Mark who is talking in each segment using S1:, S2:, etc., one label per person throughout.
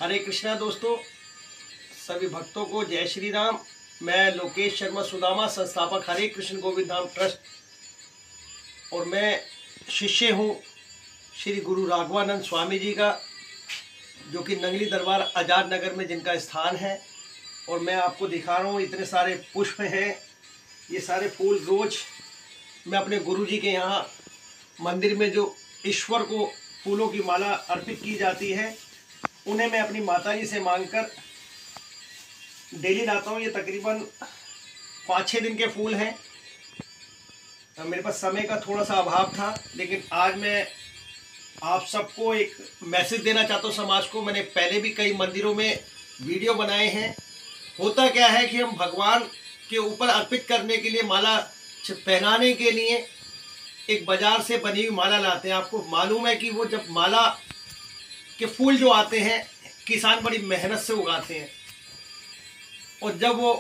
S1: हरे कृष्णा दोस्तों, सभी भक्तों को जय श्री राम। मैं लोकेश शर्मा सुदामा, संस्थापक हरे कृष्ण गोविंद धाम ट्रस्ट, और मैं शिष्य हूँ श्री गुरु राघवानंद स्वामी जी का, जो कि नंगली दरबार आज़ाद नगर में जिनका स्थान है। और मैं आपको दिखा रहा हूँ, इतने सारे पुष्प हैं, ये सारे फूल रोज मैं अपने गुरु जी के यहाँ मंदिर में जो ईश्वर को फूलों की माला अर्पित की जाती है, उन्हें मैं अपनी माता जी से मांगकर डेली लाता हूँ। ये तकरीबन 5-6 दिन के फूल हैं। मेरे पास समय का थोड़ा सा अभाव था, लेकिन आज मैं आप सबको एक मैसेज देना चाहता हूँ समाज को। मैंने पहले भी कई मंदिरों में वीडियो बनाए हैं। होता क्या है कि हम भगवान के ऊपर अर्पित करने के लिए, माला पहनाने के लिए एक बाजार से बनी हुई माला लाते हैं। आपको मालूम है कि वो जब माला के फूल जो आते हैं, किसान बड़ी मेहनत से उगाते हैं, और जब वो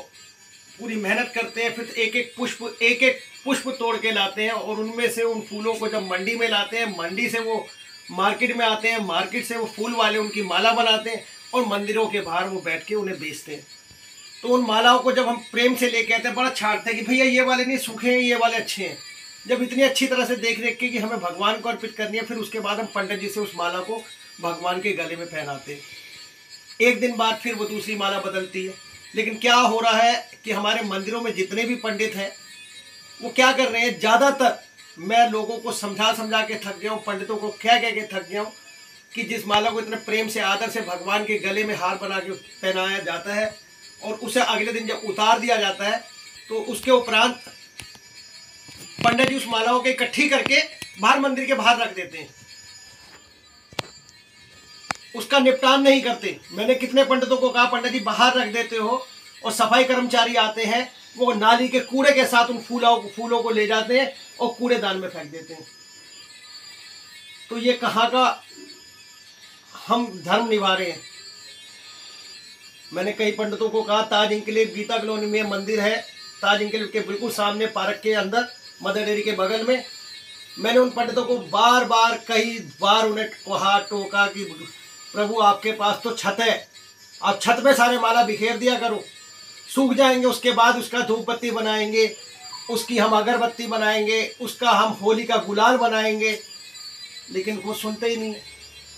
S1: पूरी मेहनत करते हैं, फिर एक एक पुष्प तोड़ के लाते हैं, और उनमें से उन फूलों को जब मंडी में लाते हैं, मंडी से वो मार्केट में आते हैं, मार्केट से वो फूल वाले उनकी माला बनाते हैं और मंदिरों के बाहर वो बैठ के उन्हें बेचते हैं। तो उन मालाओं को जब हम प्रेम से लेके आते हैं, बड़ा छाटते हैं कि भैया ये वाले नहीं सूखे हैं, ये वाले अच्छे हैं। जब इतनी अच्छी तरह से देख रेख के कि हमें भगवान को अर्पित करनी है, फिर उसके बाद हम पंडित जी से उस माला को भगवान के गले में पहनाते हैं। एक दिन बाद फिर वो दूसरी माला बदलती है। लेकिन क्या हो रहा है कि हमारे मंदिरों में जितने भी पंडित हैं, वो क्या कर रहे हैं, ज़्यादातर मैं लोगों को समझा के थक गया हूँ, पंडितों को कह के थक गया हूँ कि जिस माला को इतने प्रेम से आदर से भगवान के गले में हार बना के पहनाया जाता है, और उसे अगले दिन जब उतार दिया जाता है, तो उसके उपरांत पंडित जी उस मालाओं को इकट्ठी करके बाहर मंदिर के बाहर रख देते हैं। उसका निपटान नहीं करते। मैंने कितने पंडितों को कहा, पंडित जी बाहर रख देते हो, और सफाई कर्मचारी आते हैं, वो नाली के कूड़े के साथ उन फूलों को ले जाते हैं और कूड़ेदान में फेंक देते हैं। तो ये कहाँ का हम धर्म निभा रहे हैं। मैंने कई पंडितों को कहा, ताज इंक्लेव गीता कॉलोनी में मंदिर है, ताज इंक्लेव के बिल्कुल सामने पार्क के अंदर मदर डेयरी के बगल में। मैंने उन पंडितों को कई बार उन्हें कहा, टोका कि प्रभु आपके पास तो छत है, आप छत पे सारे माला बिखेर दिया करो, सूख जाएंगे, उसके बाद उसका धूप बत्ती बनाएंगे, उसकी हम अगरबत्ती बनाएंगे, उसका हम होली का गुलाल बनाएंगे। लेकिन वो सुनते ही नहीं।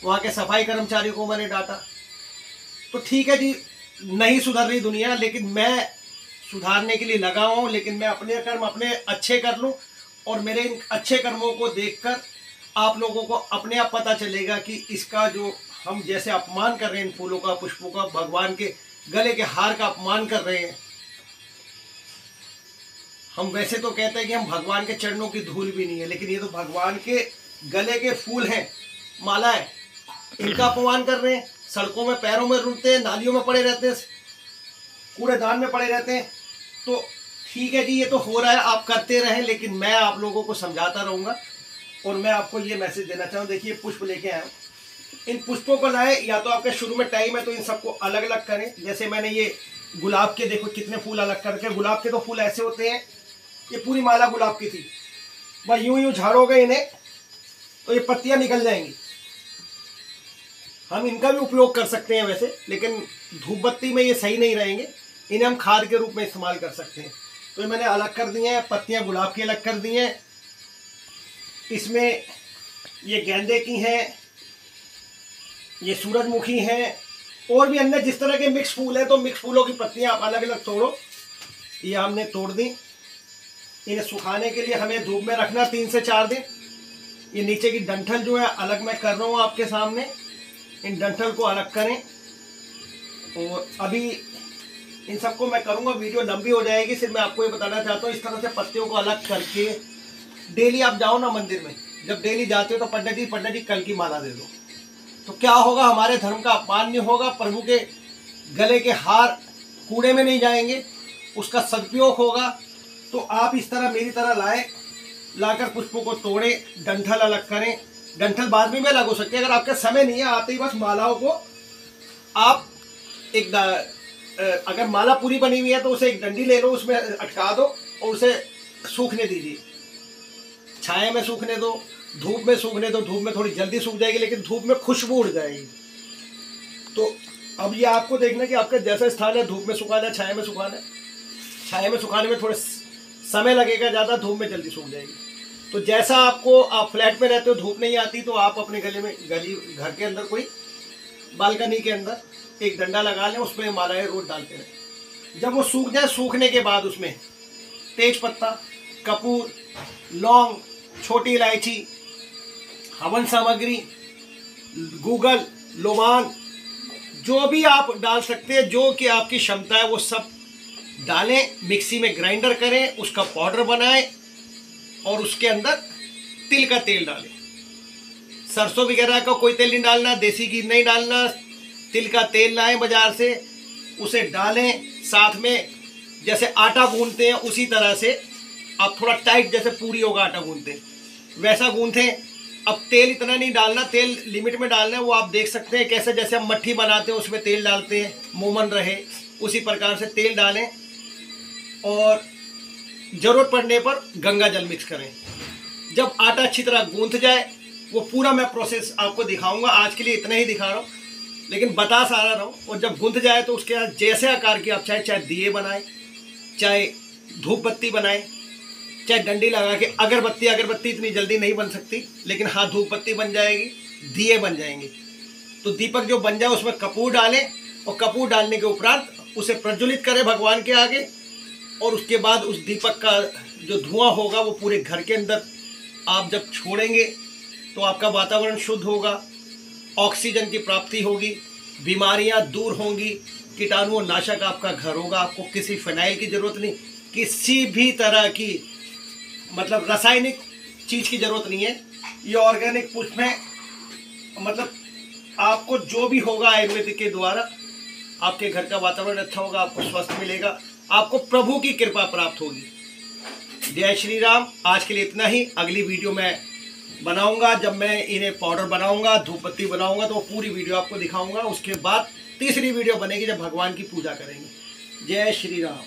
S1: वहाँ के सफाई कर्मचारियों को मैंने डांटा। तो ठीक है जी, नहीं सुधर रही दुनिया, लेकिन मैं सुधारने के लिए लगा हूँ। लेकिन मैं अपने कर्म अपने अच्छे कर लूँ, और मेरे इन अच्छे कर्मों को देखकर आप लोगों को अपने आप पता चलेगा कि इसका जो हम जैसे अपमान कर रहे हैं, इन फूलों का, पुष्पों का, भगवान के गले के हार का अपमान कर रहे हैं। हम वैसे तो कहते हैं कि हम भगवान के चरणों की धूल भी नहीं है, लेकिन ये तो भगवान के गले के फूल हैं, माला है, इनका अपमान कर रहे हैं। सड़कों में पैरों में रुलते हैं, नालियों में पड़े रहते हैं, कूड़ेदान में पड़े रहते हैं। तो ठीक है जी, ये तो हो रहा है, आप करते रहें, लेकिन मैं आप लोगों को समझाता रहूँगा। और मैं आपको ये मैसेज देना चाहूँ, देखिए पुष्प लेके आया हूँ। इन पुष्पों को लाए, या तो आपके शुरू में टाइम है तो इन सबको अलग अलग करें। जैसे मैंने ये गुलाब के, देखो कितने फूल अलग करके, गुलाब के तो फूल ऐसे होते हैं, ये पूरी माला गुलाब की थी, बस यूं झाड़ोगे इन्हें तो ये पत्तियां निकल जाएंगी। हम इनका भी उपयोग कर सकते हैं वैसे, लेकिन धूप बत्ती में ये सही नहीं रहेंगे। इन्हें हम खाद के रूप में इस्तेमाल कर सकते हैं। तो ये मैंने अलग कर दिए हैं, पत्तियां गुलाब की अलग कर दी हैं। इसमें ये गेंदे की हैं, ये सूरजमुखी हैं, और भी अन्य जिस तरह के मिक्स फूल हैं। तो मिक्स फूलों की पत्तियां आप अलग अलग तोड़ो। ये हमने तोड़ दी। इन्हें सुखाने के लिए हमें धूप में रखना 3 से 4 दिन। ये नीचे की डंठल जो है अलग मैं कर रहा हूँ आपके सामने। इन डंठल को अलग करें, और अभी इन सबको मैं करूँगा, वीडियो लंबी हो जाएगी। सिर्फ मैं आपको ये बताना चाहता हूँ, इस तरह से पत्तियों को अलग करके डेली आप जाओ ना मंदिर में, जब डेली जाते हो तो पंडित जी कल की माला दे दो। तो क्या होगा, हमारे धर्म का अपमान नहीं होगा, प्रभु के गले के हार कूड़े में नहीं जाएंगे, उसका सदुपयोग होगा। तो आप इस तरह मेरी तरह लाकर पुष्पों को तोड़े, डंठल अलग करें। डंठल बाद में भी अलग हो सकते हैं, अगर आपका समय नहीं है, आते ही बस मालाओं को आप अगर माला पूरी बनी हुई है तो उसे एक डंडी ले लो, उसमें अटका दो और उसे सूखने दीजिए। छाया में सूखने दो, धूप में सूखने दो। धूप में थोड़ी जल्दी सूख जाएगी, लेकिन धूप में खुशबू उड़ जाएगी। तो अब ये आपको देखना कि आपका जैसा स्थान है, धूप में सुखाना है, छाया में सुखाना है। छाया में सुखाने में थोड़ा समय लगेगा ज़्यादा, धूप में जल्दी सूख जाएगी। तो जैसा आपको, आप फ्लैट में रहते हो, धूप नहीं आती, तो आप अपने गली घर के अंदर कोई बालकनी के अंदर एक डंडा लगा लें, उसमें मालाएं रोज डालते रहें। जब वो सूख जाए, सूखने के बाद उसमें तेज पत्ता, कपूर, लौंग, छोटी इलायची, हवन सामग्री, गूगल, लोबान, जो भी आप डाल सकते हैं, जो कि आपकी क्षमता है वो सब डालें, मिक्सी में ग्राइंडर करें, उसका पाउडर बनाएं और उसके अंदर तिल का तेल डालें। सरसों वगैरह का कोई तेल नहीं डालना, देसी घी नहीं डालना, तिल का तेल लाएं बाजार से, उसे डालें। साथ में जैसे आटा गूंथते हैं उसी तरह से आप थोड़ा टाइट, जैसे पूरी होगा आटा गूंथते हैं वैसा गूंथें। अब तेल इतना नहीं डालना, तेल लिमिट में डालना है। वो आप देख सकते हैं कैसे, जैसे हम मट्ठी बनाते हैं उसमें तेल डालते हैं, मोमन रहे, उसी प्रकार से तेल डालें और ज़रूरत पड़ने पर गंगा जल मिक्स करें। जब आटा अच्छी तरह गूंथ जाए, वो पूरा मैं प्रोसेस आपको दिखाऊंगा, आज के लिए इतना ही दिखा रहा हूँ लेकिन बता सारा रहा हूँ। और जब गूंथ जाए तो उसके बाद जैसे आकार की आप चाहे दिए बनाएं, चाहे धूप बत्ती बनाएं, चाहे डंडी लगा के अगरबत्ती इतनी जल्दी नहीं बन सकती, लेकिन हाँ धूप बत्ती बन जाएगी, दिए बन जाएंगे। तो दीपक जो बन जाए उसमें कपूर डालें और कपूर डालने के उपरांत उसे प्रज्वलित करें भगवान के आगे। और उसके बाद उस दीपक का जो धुआं होगा वो पूरे घर के अंदर आप जब छोड़ेंगे तो आपका वातावरण शुद्ध होगा, ऑक्सीजन की प्राप्ति होगी, बीमारियां दूर होंगी, कीटाणु नाशक आपका घर होगा। आपको किसी फिनाइल की ज़रूरत नहीं, किसी भी तरह की मतलब रासायनिक चीज़ की ज़रूरत नहीं है। ये ऑर्गेनिक पुष्प में मतलब आपको जो भी होगा आयुर्वेदिक के द्वारा आपके घर का वातावरण अच्छा होगा, आपको स्वस्थ मिलेगा, आपको प्रभु की कृपा प्राप्त होगी। जय श्री राम। आज के लिए इतना ही। अगली वीडियो मैं बनाऊंगा, जब मैं इन्हें पाउडर बनाऊंगा, धूप बत्ती बनाऊंगा, तो वो पूरी वीडियो आपको दिखाऊंगा। उसके बाद तीसरी वीडियो बनेगी जब भगवान की पूजा करेंगे। जय श्री राम।